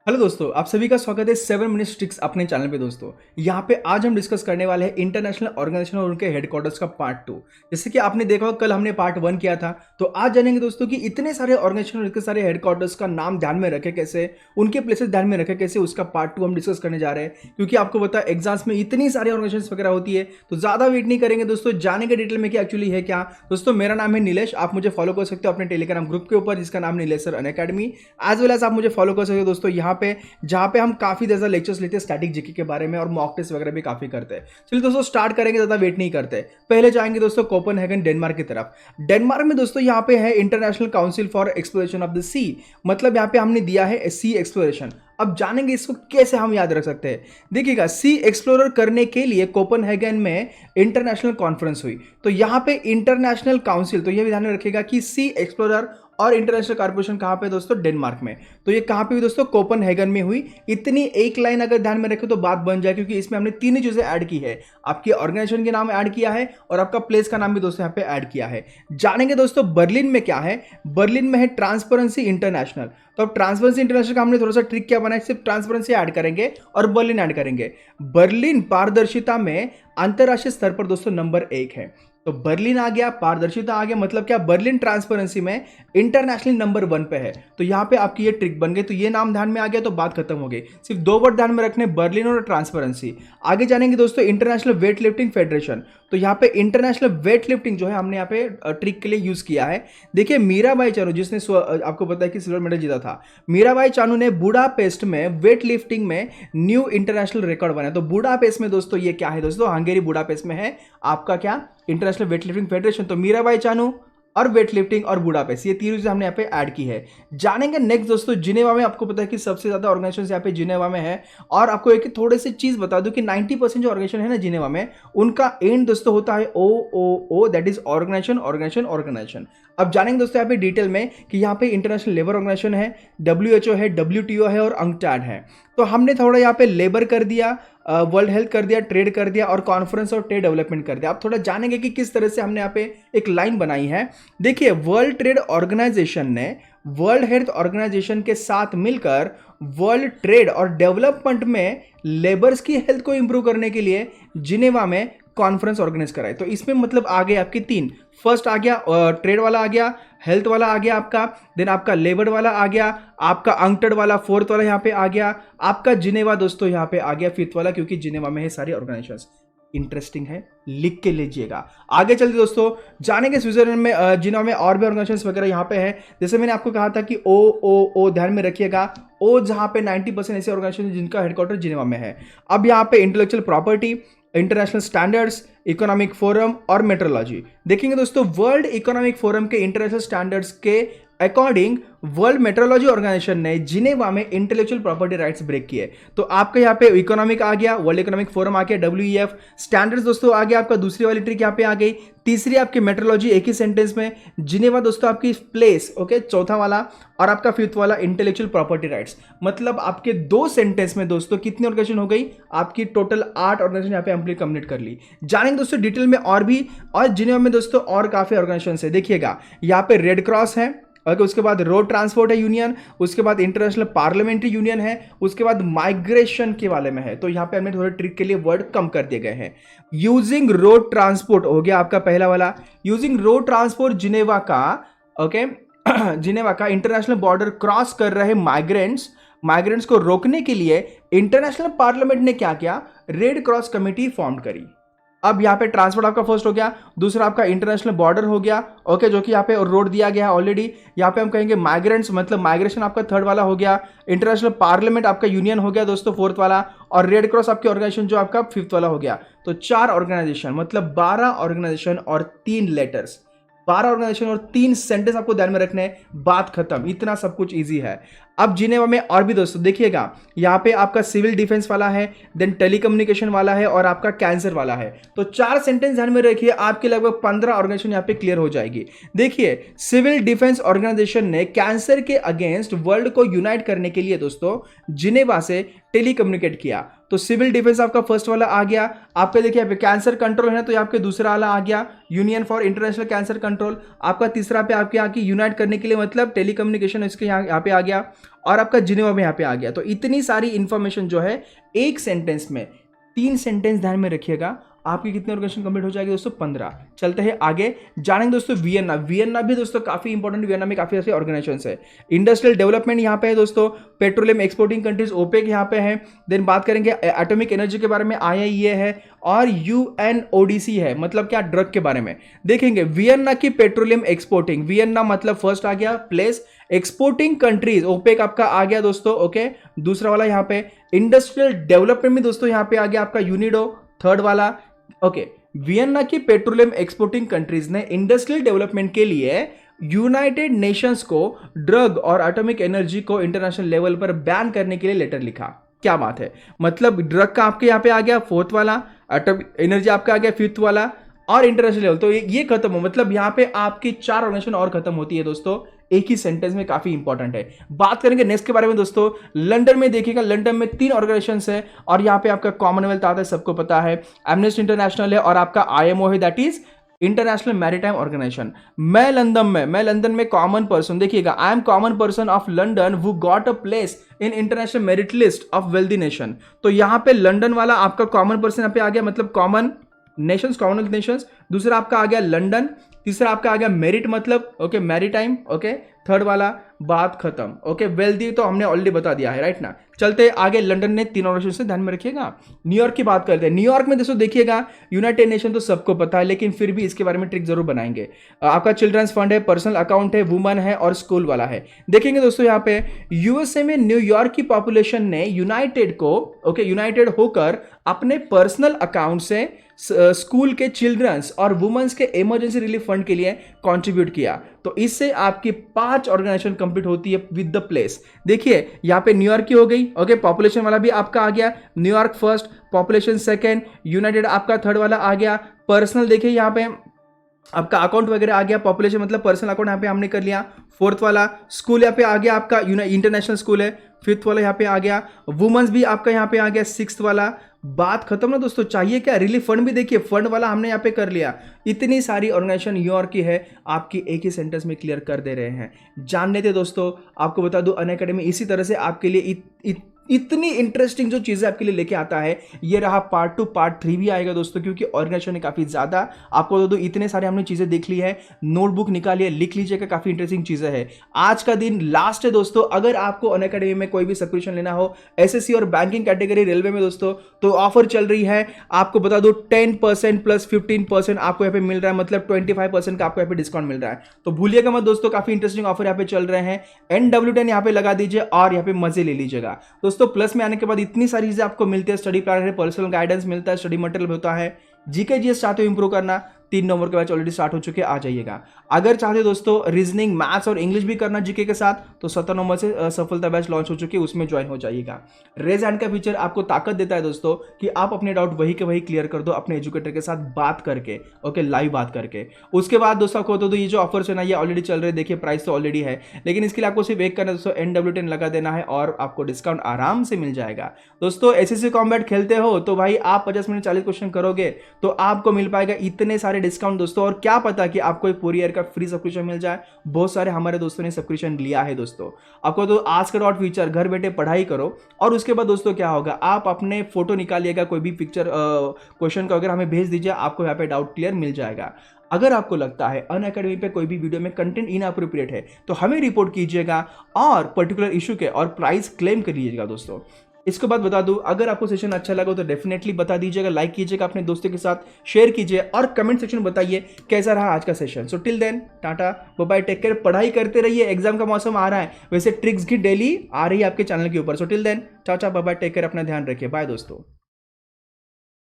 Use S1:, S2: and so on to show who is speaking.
S1: Hello दोस्तों, आप सभी का स्वागत है 7 मिनट ट्रिक्स अपने चैनल पे। दोस्तों यहाँ पे आज हम डिस्कस करने वाले हैं इंटरनेशनल ऑर्गेनाइजेशन और उनके हेडक्वार्टर्स का पार्ट 2। जैसे कि आपने देखा होगा, कल हमने पार्ट 1 किया था। तो आज जानेंगे दोस्तों कि इतने सारे ऑर्गेनाइजेशन और इतने सारे हेडक्वार्टर्स का नाम ध्यान में रखे कैसे, उनके प्लेसेस ध्यान में रखे कैसे, उसका पार्ट 2 हम डिस्कस करने जा रहे हैं। क्योंकि आपको पता है एग्जाम्स में इतनी सारी ऑर्गेनाइजेशन वगैरह होती है, तो ज्यादा वेट नहीं करेंगे दोस्तों, जानेंगे डिटेल में कि एक्चुअली है क्या। दोस्तों मेरा नाम है नीलेश, आप मुझे फॉलो कर सकते हो अपने टेलीग्राम ग्रुप के ऊपर जिसका नाम Nilesh sir Unacademy. As well as आप मुझे फॉलो कर सकते हो दोस्तों यहाँ पे, जहाँ पे हम काफी ज्यादा लेक्चर्स लेते हैं स्टैटिक जीके के बारे में और मॉक टेस्ट वगैरह भी काफी करते हैं। चलिए दोस्तों स्टार्ट करेंगे, ज्यादा वेट नहीं करते। पहले जाएंगे दोस्तों कोपेनहेगन डेनमार्क की तरफ। डेनमार्क में दोस्तों यहाँ पे है International Council for Exploration of the Sea, मतलब यहाँ पे हमने दिया है सी एक्सप्लोरेशन। अब जानेंगे इसको कैसे हम याद रख सकते हैं। देखिएगा, सी एक्सप्लोरर करने के लिए कोपेनहेगन में इंटरनेशनल कॉन्फ्रेंस हुई, तो यहाँ पे इंटरनेशनल काउंसिल, तो ये भी ध्यान में रखिएगा कि सी एक्सप्लोरर और इंटरनेशनल कॉर्पोरेशन कहां पे दोस्तों, डेनमार्क में। तो ये कहां पे हुई दोस्तों, कोपेनहेगन में हुई। इतनी एक लाइन अगर ध्यान में रखें तो बात बन जाए, क्योंकि इसमें हमने तीन ही चीजें ऐड की है। आपकी ऑर्गेनाइजेशन के नाम ऐड किया है और आपका प्लेस का नाम भी दोस्तों यहाँ पे ऐड किया है। जानेंगे दोस्तों बर्लिन में क्या है। बर्लिन में है ट्रांसपेरेंसी इंटरनेशनल। तो अब ट्रांसपेरेंसी इंटरनेशनल का हमने थोड़ा सा ट्रिक क्या बनाया, सिर्फ ट्रांसपेरेंसी ऐड करेंगे और बर्लिन ऐड करेंगे। बर्लिन पारदर्शिता में अंतरराष्ट्रीय स्तर पर दोस्तों नंबर 1 है। तो बर्लिन आ गया, पारदर्शिता आ गया, मतलब क्या, बर्लिन ट्रांसपेरेंसी में इंटरनेशनल नंबर 1 पे है। तो यहां पे आपकी ये ट्रिक बन गई, तो ये नाम ध्यान में आ गया तो बात खत्म हो गई। सिर्फ दो वर्ड ध्यान में रखने, बर्लिन और ट्रांसपेरेंसी। आगे जानेंगे दोस्तों इंटरनेशनल वेट लिफ्टिंग फेडरेशन। तो यहाँ पे इंटरनेशनल वेट लिफ्टिंग जो है हमने यहाँ पे ट्रिक के लिए यूज किया है। देखिए मीराबाई चानू, जिसने आपको पता है कि सिल्वर मेडल जीता था, मीराबाई चानू ने बुडापेस्ट में वेट लिफ्टिंग में न्यू इंटरनेशनल रिकॉर्ड बनाया। तो बुडापेस्ट में दोस्तों ये क्या है दोस्तों, हंगेरी बुडापेस्ट में है आपका क्या, इंटरनेशनल वेट लिफ्टिंग फेडरेशन। तो मीराबाई चानू और वेट लिफ्टिंग और बुडापेस्ट, ये तीन चीजें हमने यहाँ पे ऐड की है। जानेंगे नेक्स्ट दोस्तों जिनेवा में। आपको पता है कि सबसे ज्यादा ऑर्गेनाइजेशन यहाँ पे जिनेवा में है। और आपको एक थोड़ी सी चीज बता दूं कि 90% जो ऑर्गेनाइजेशन है ना जिनेवा में, उनका एंड दोस्तों होता है ओ, that is organisation organisation organisation. अब जानेंगे दोस्तों यहाँ पे डिटेल में कि यहाँ पे इंटरनेशनल लेबर ऑर्गेनाइजेशन है, WHO है, WTO है और अंकटैड है। तो हमने थोड़ा यहाँ पे लेबर कर दिया, वर्ल्ड हेल्थ कर दिया, ट्रेड कर दिया और कॉन्फ्रेंस और ट्रेड डेवलपमेंट कर दिया। आप थोड़ा जानेंगे कि किस तरह से हमने यहाँ पे एक लाइन बनाई है। देखिए, वर्ल्ड ट्रेड ऑर्गेनाइजेशन ने वर्ल्ड हेल्थ ऑर्गेनाइजेशन के साथ मिलकर वर्ल्ड ट्रेड और डेवलपमेंट में लेबर्स की हेल्थ को इंप्रूव करने के लिए जिनेवा में कॉन्फ्रेंस ऑर्गेनाइज कराई। तो इसमें मतलब आ गए आपके तीन, फर्स्ट आ गया ट्रेड वाला आ गया, हेल्थ वाला आ गया आपका, देन आपका लेबर वाला आ गया, आपका अंकटड वाला फोर्थ वाला यहाँ पे आ गया, आपका जिनेवा दोस्तों यहाँ पे आ गया फिफ्थ वाला, क्योंकि जिनेवा में है सारी ऑर्गेनाइजेशंस। इंटरेस्टिंग है, लिख के लीजिएगा। आगे चलते दोस्तों जानेंगे स्विट्जरलैंड में, जिनेवा में और भी ऑर्गेनाइजेशंस वगैरह यहाँ पे है। जैसे मैंने आपको कहा था कि ओ ध्यान में रखिएगा, ओ जहां पे 90% ऐसे ऑर्गेनाइजेशन जिनका हेडक्वार्टर जिनेवा में है। अब यहाँ पे intellectual property, international standards, economic forum और मेट्रोलॉजी। देखेंगे दोस्तों वर्ल्ड इकोनॉमिक फोरम के इंटरनेशनल स्टैंडर्ड्स के अकॉर्डिंग वर्ल्ड मेट्रोलॉजी ऑर्गेनाइजेशन ने जिनेवा में इंटेलेक्चुअल प्रॉपर्टी राइट्स ब्रेक किए। तो आपका यहाँ पे इकोनॉमिक आ गया, वर्ल्ड इकोनॉमिक फोरम आ गया, WEF स्टैंडर्ड्स दोस्तों आ गया, आपका दूसरी वाली ट्रिक यहाँ पे आ गई। तीसरी आपकी मेट्रोलॉजी एक ही सेंटेंस में, जिनेवा दोस्तों आपकी प्लेस, ओके, चौथा वाला, और आपका फिफ्थ वाला इंटेलेक्चुअल प्रॉपर्टी राइट्स। मतलब आपके 2 सेंटेंस में दोस्तों कितनी ऑर्गेनाइजेशन हो गई आपकी, टोटल 8 ऑर्गेनाइजेशन यहाँ पे कंप्लीट कर ली। जानेंगे दोस्तों डिटेल में और भी, और जिनेवा में दोस्तों और काफी ऑर्गेनाइजेशन है। देखिएगा यहाँ पे रेड क्रॉस है, ओके, उसके बाद रोड ट्रांसपोर्ट है यूनियन, उसके बाद इंटरनेशनल पार्लियामेंट्री यूनियन है, उसके बाद माइग्रेशन के वाले में है। तो यहाँ पे हमने थोड़े ट्रिक के लिए वर्ड कम कर दिए गए हैं। यूजिंग रोड ट्रांसपोर्ट हो गया आपका पहला वाला। यूजिंग रोड ट्रांसपोर्ट जिनेवा का, ओके, जिनेवा का इंटरनेशनल बॉर्डर क्रॉस कर रहे माइग्रेंट्स को रोकने के लिए इंटरनेशनल पार्लियामेंट ने क्या किया, रेड क्रॉस कमेटी फॉर्म करी। अब यहाँ पे ट्रांसपोर्ट आपका फर्स्ट हो गया, दूसरा आपका इंटरनेशनल बॉर्डर हो गया, ओके, जो कि यहाँ पे रोड दिया गया है ऑलरेडी। यहाँ पे हम कहेंगे माइग्रेंट्स, मतलब माइग्रेशन आपका थर्ड वाला हो गया, इंटरनेशनल पार्लियामेंट आपका यूनियन हो गया दोस्तों फोर्थ वाला, और रेड क्रॉस आपकी ऑर्गेनाइजेशन जो आपका फिफ्थ वाला हो गया। तो 4 ऑर्गेनाइजेशन, मतलब 12 ऑर्गेनाइजेशन और 3 लेटर्स, 12 ऑर्गेनाइजेशन और 3 सेंटेंस आपको ध्यान में रखने हैं, बात खत्म। इतना सब कुछ इजी है। अब जिनेवा में और भी दोस्तों देखिएगा, यहाँ पे आपका सिविल डिफेंस वाला है, देन टेलीकम्युनिकेशन वाला है और आपका कैंसर वाला है। तो 4 सेंटेंस ध्यान में रखिए, आपके लगभग 15 ऑर्गेनाइजेशन यहाँ पे क्लियर हो जाएगी। देखिए, सिविल डिफेंस ऑर्गेनाइजेशन ने कैंसर के अगेंस्ट वर्ल्ड को यूनाइट करने के लिए दोस्तों जिनेवा से टेलीकम्युनिकेट किया। तो सिविल डिफेंस आपका फर्स्ट वाला आ गया। आपका देखिए यहाँ पे कैंसर कंट्रोल है ना, तो यहाँ आपके दूसरा वाला आ गया union for international cancer control. आपका तीसरा पे आपके यहाँ की यूनाइट करने के लिए मतलब टेलीकम्युनिकेशन इसके यहाँ पे आ गया, और आपका जिनेवा में यहाँ पे आ गया। तो इतनी सारी इंफॉर्मेशन जो है एक सेंटेंस में, 3 सेंटेंस ध्यान में रखिएगा, आपकी कितने ऑर्गेनाइजेशन कंप्लीट हो जाएगी दोस्तों? 15। चलते हैं आगे, जानेंगे दोस्तों वियना। वियना भी दोस्तों काफी इंपॉर्टेंट, वियना में काफी ऐसे ऑर्गेनाइजेशंस है। इंडस्ट्रियल डेवलपमेंट यहाँ पे है दोस्तों, पेट्रोलियम एक्सपोर्टिंग कंट्रीज ओपेक यहाँ पे है। देन बात करेंगे एटॉमिक एनर्जी के बारे में, IAEA है, और UNODC है, मतलब क्या, ड्रग के बारे में देखेंगे। वियना की पेट्रोलियम एक्सपोर्टिंग, वियना मतलब फर्स्ट आ गया प्लेस, एक्सपोर्टिंग कंट्रीज ओपेक आपका आ गया दोस्तों, ओके। दूसरा वाला यहाँ पे इंडस्ट्रियल डेवलपमेंट में दोस्तों यहाँ पे आ गया आपका यूनिडो, थर्ड वाला, ओके। वियना की पेट्रोलियम एक्सपोर्टिंग कंट्रीज ने इंडस्ट्रियल डेवलपमेंट के लिए यूनाइटेड नेशंस को ड्रग और एटॉमिक एनर्जी को इंटरनेशनल लेवल पर बैन करने के लिए लेटर लिखा। क्या बात है, मतलब ड्रग का आपके यहाँ पे आ गया फोर्थ वाला, एटॉमिक एनर्जी आपका आ गया फिफ्थ वाला, और इंटरनेशनल लेवल, तो ये खत्म हो, मतलब यहाँ पे आपकी 4 ऑर्गेनाइजेशन और खत्म होती है दोस्तों एक ही सेंटेंस में, काफी इंपॉर्टेंट है। बात करेंगे नेक्स्ट के बारे में दोस्तों, लंदन में देखिएगा, लंदन में 3 ऑर्गेनाइजेशंस है, और यहाँ पे आपका कॉमनवेल्थ आता है, सबको पता है, एमनेस्टी इंटरनेशनल है, और आपका IMO है, that is International Maritime Organization. मैं लंदन में कॉमन पर्सन, देखिएगा, I am common person of London who got a place in international merit list of wealthy nation. तो यहाँ पे लंदन वाला आपका कॉमन पर्सन यहाँ पे आ गया, मतलब कॉमन नेशंस, कॉमनवेल्थ नेशंस। दूसरा आपका आ गया लंदन, तीसरा आपका आ गया मेरिट, मतलब ओके मैरीटाइम, ओके। थर्ड वाला बात खत्म, ओके। वेल्दी तो हमने ऑलरेडी बता दिया है, राइट ना। चलते आगे, लंदन ने 3 ऑर्गेनाइजेशन से ध्यान में रखिएगा। न्यूयॉर्क की बात करते हैं। न्यूयॉर्क में दोस्तों देखिएगा, यूनाइटेड नेशन तो सबको पता है, लेकिन फिर भी इसके बारे में ट्रिक जरूर बनाएंगे। आपका चिल्ड्रंस फंड है, पर्सनल अकाउंट है, वुमन है, और स्कूल वाला है। देखेंगे दोस्तों यहाँ पे USA में न्यूयॉर्क की पॉपुलेशन ने यूनाइटेड को, ओके, यूनाइटेड होकर अपने पर्सनल अकाउंट से स्कूल के चिल्ड्रंस और वुमेन्स के इमरजेंसी रिलीफ फंड के लिए कंट्रीब्यूट किया। तो इससे आपकी 5 ऑर्गेनाइजेशन कंप्लीट होती है विद द प्लेस। देखिए यहाँ पे न्यूयॉर्क की हो गई, ओके, पॉपुलेशन वाला भी आपका आ गया, New York first, population second, United आपका थर्ड वाला आ गया। पर्सनल देखिए यहाँ पे आपका अकाउंट वगैरह आ गया, पॉपुलेशन मतलब पर्सनल अकाउंट यहाँ पे हमने कर लिया, फोर्थ वाला। स्कूल यहाँ पे आ गया आपका इंटरनेशनल स्कूल है, फिफ्थ वाला यहाँ पे आ गया। वुमेन्स भी आपका यहाँ पे आ गया, सिक्स्थ वाला। बात खत्म ना दोस्तों, चाहिए क्या, रिलीफ फंड भी देखिए, फंड वाला हमने यहाँ पे कर लिया। इतनी सारी ऑर्गेनाइजेशन न्यूयॉर्क की है, आपकी एक ही सेंटेंस में क्लियर कर दे रहे हैं। जान लेते दोस्तों, आपको बता दूं अनअकैडमी इसी तरह से आपके लिए इतनी इंटरेस्टिंग जो चीजें आपके लिए लेके आता है। ये रहा पार्ट 2, पार्ट 3 भी आएगा दोस्तों, क्योंकि ऑर्गेनाइजेशन है काफी ज्यादा। आपको बता दूं इतने सारे हमने चीजें देख ली है, नोटबुक निकालिए, लिख लीजिएगा, काफी इंटरेस्टिंग चीजें है। आज का दिन लास्ट है दोस्तों। अगर आपको अनअकैडमी में कोई भी सब्सक्रिप्शन लेना हो, SSC और बैंकिंग कैटेगरी, रेलवे में दोस्तों, तो ऑफर चल रही है। आपको बता दो 10% प्लस 15% आपको यहाँ पे मिल रहा है, मतलब 25% का आपको यहाँ पे डिस्काउंट मिल रहा है। तो भूलिएगा मत दोस्तों, काफी इंटरेस्टिंग ऑफर यहाँ पे चल रहे हैं। NW10 यहाँ पे लगा दीजिए और यहाँ पे मजे ले लीजिएगा दोस्तों। प्लस में आने के बाद इतनी सारी चीजें आपको मिलती है, स्टडी प्लानर है, पर्सनल गाइडेंस मिलता है, स्टडी मटेरियल होता है। जीके जीएस चाहते हो इंप्रूव करना, 3 नवंबर के बैच ऑलरेडी स्टार्ट हो चुके, आ जाइएगा। अगर चाहते हो दोस्तों रीजनिंग, मैथ्स और इंग्लिश भी करना जीके के साथ, तो 17 नवंबर से सफलता बैच लॉन्च हो चुकी है, उसमें ज्वाइन हो जाइएगा। रेज हैंड का फीचर आपको ताकत देता है दोस्तों कि आप अपने डाउट वही के वही क्लियर कर दो अपने एजुकेटर के साथ बात करके, ओके, लाइव बात करके। उसके बाद दोस्तों आपको तो ये जो ऑफर्स है ना, ये ऑलरेडी चल रहे हैं, देखिए प्राइस तो ऑलरेडी है, लेकिन इसके लिए आपको सिर्फ एक करना है दोस्तों, NW10 लगा देना है और आपको डिस्काउंट आराम से मिल जाएगा दोस्तों। SSC कॉम्बैट खेलते हो तो भाई आप 50 मिनट 40 क्वेश्चन करोगे तो आपको मिल पाएगा इतने सारे डिस्काउंट दोस्तों। और क्या पता कि आपको एक पूरी ईयर का फ्री सब्सक्रिप्शन मिल जाए। बहुत सारे हमारे दोस्तों ने सब्सक्रिप्शन लिया है दोस्तों। आपको तो आज का डॉट फीचर, घर बैठे पढ़ाई करो, और उसके बाद दोस्तों क्या होगा, आप अपने फोटो निकालिएगा, कोई भी पिक्चर क्वेश्चन का अगर हमें भेज दीजिए, आपको यहाँ पे डाउट क्लियर मिल जाएगा। अगर आपको लगता है अनअकैडमी पे कोई भी वीडियो में कंटेंट इनअप्रोप्रिएट है तो हमें रिपोर्ट कीजिएगा और पर्टिकुलर इशू के और प्राइस क्लेम कर लीजिएगा दोस्तों। इसके बाद बता दूं, अगर आपको सेशन अच्छा लगा तो डेफिनेटली बता दीजिएगा, लाइक कीजिएगा, अपने दोस्तों के साथ शेयर कीजिए और कमेंट सेक्शन में बताइए कैसा रहा आज का session. So till then tata bye bye, take care, पढ़ाई करते रहिए, एग्जाम का मौसम आ रहा है, वैसे ट्रिक्स की डेली आ रही है आपके चैनल के ऊपर। So till then tata bye bye, take care, अपना ध्यान रखिए, बाय दोस्तों।